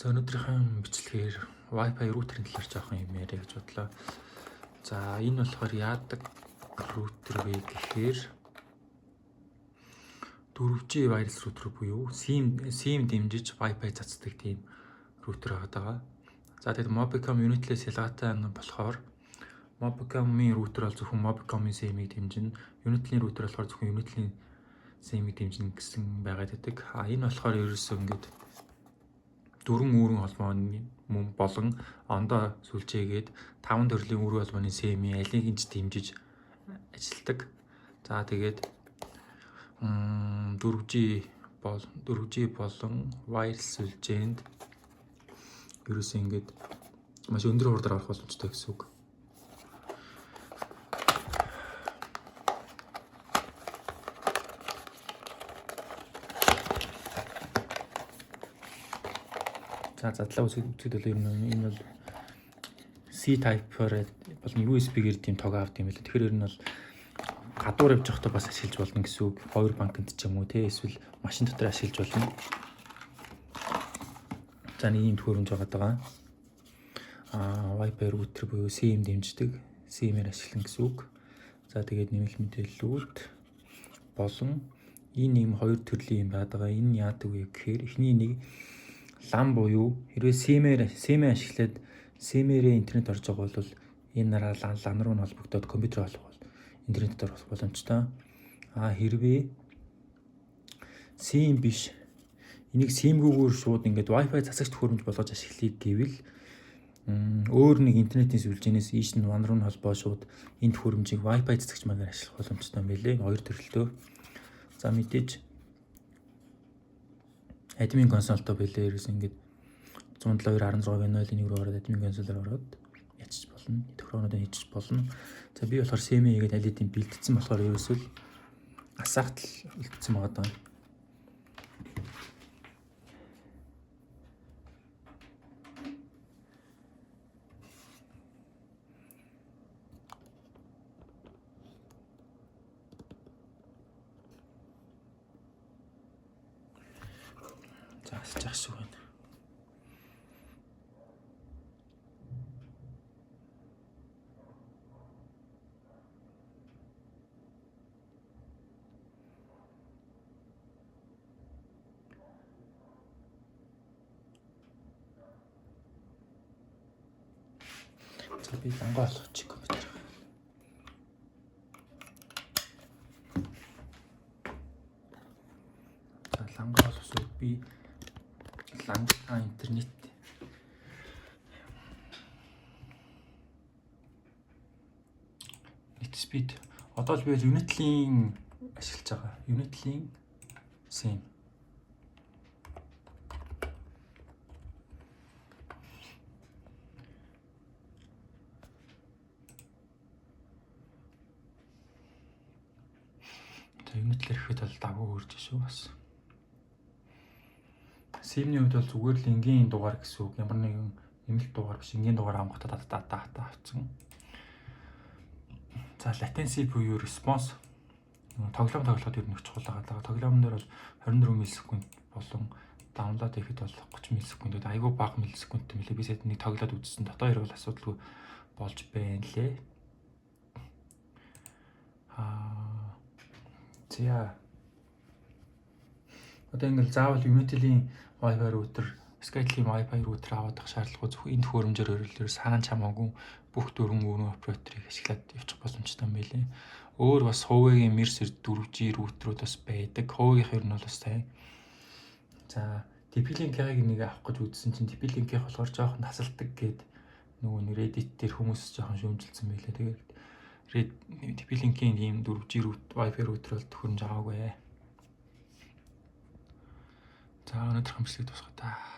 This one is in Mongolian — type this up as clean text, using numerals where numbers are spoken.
За өнөөдрийн бичлэгээр Wi-Fi router-ийн талаар жоохон юм яриа гэж бодлоо. За энэ болохоор яадаг router вэ гэхээр 4G wireless router буюу SIM дэмжиж Wi-Fi цацдаг тийм router байгаа. За тэгээд Mobicom Unity-лээс ялгаатай нь болохоор Mobicom-ийн router бол зөвхөн Mobicom-ийн SIM-ийг дэмжинэ. Unity-ийн router болохоор зөвхөн Unity-ийн SIM-ийг дэмжинэ гэсэн байгаад байдаг. Энэ болохоор ерөөсөө ингээд дөрвөн үүрэн холбооны мөн болон ондоо сүлжээгээд 5 төрлийн үүрэн холбооны SIM-ийн алийг нь ч дэмжиж ажилладаг. За тэгээд 4G болон wireless сүлжээнд ерөөсөө ингээд маш өндөр хурдаар авах боломжтой гэсэн үг. За задлаа үзэхэд бол энэ бол C-type-оор болон USB-гээр тийм тог авт юм л. Тэгэхээр ер нь бол гадуур явж байхдаа бас ашиглаж болно гэсэн үг. Power bank-д ч юм уу те эсвэл машин дотор ашиглаж болно. За нэг юм төхөөрөмж байгаа. Wi-Fi router буюу SIM дэмждэг. SIM-ээр ашиглана гэсэн үг. За тэгээд нэмэлт мэдээллүүд болон энэ юм хоёр төрлийн юм байдаг. Энэ яадаг вэ гэхээр эхний нэг LAN буюу хэрвээ SIM-ээр ашиглаад SIM-ээрээ интернет орж байгаа бол энэ нараа LAN руу нь холбогдоод компьютер болох бол интернетэд орох боломжтой. Хэрвээ SIM биш энийг SIM-гүйгээр шууд ингээд Wi-Fi засагч төхөөрөмж болгож ашиглахыг гэвэл өөр нэг интернетийн сүлжээнээс ийш нь WAN руу нь холбоо шууд энэ төхөөрөмжийг Wi-Fi засагч маягаар ашиглах боломжтой юм билээ. Хоёр төрөлтөө. За мэдээж админ консолтой байлээ. Ерөөс ингээд 172.16.0-ийн рүү ороод админ консолоор ороод ячиж болно. Тохироонуудаа хийчих болно. За би болохоор SIM-ийг гээд алидийн бэлдсэн болохоор ерөөсөө асаахтал үлдсэн байгаа даа. За асаж ах шиг байна. За би лангаа олгочих компьютер. За лангаа олгосоо би лангаа интернет speed одоо л би Unity-ийн ашиглаж байгаа. Unity-ийн SIM. Unity-лэр ихэд бол дагуу хурж шүү бас. SIM-ний хувьд бол зүгээр л энгийн дугаар гэсэн үг. Ямар нэгэн нэмэлт дугаар биш, энгийн дугаар авахтаа дата авцсан. За latency буюу response тоглоход ер нь их чухал байгаа. Тоглоомн дээр бол 24 миллисекунд болон даунлоод хийхэд бол 30 миллисекундд айгүй бага миллисекундтэй мэлээ. Би сая нэг тоглоод үзсэн. Дотоо хэрэг бол асуудалгүй болж байна лээ. За одоо ингээл заавал Unity-ийн Wi-Fi router, Skype-ийн Wi-Fi router аваад авах шаардлагагүй. Зөвхөн энэ төхөөрөмжөөр өөрөлдөө саан чамаагүй бүх дөрвөн үүрэн операторыг ашиглаад явчих боломжтой юм байлээ. Өөр бас Huawei-ийн Mercer 4G router-ууд бас байдаг. Huawei-ийнх ер нь бол бас сайн. За TP-Link-ийг нэг авах гэж үзсэн чинь TP-Link-ийг болохоор жоохон тасалдаг гээд нөгөө нэг Reddit дээр хүмүүс жоохон шүүмжилсэн байлээ. Тэгээд TP-Link-ийн ийм 4G Wi-Fi router бол төхөөрөмж аваагүй. За өнөөдөр хамслагд тусгая та.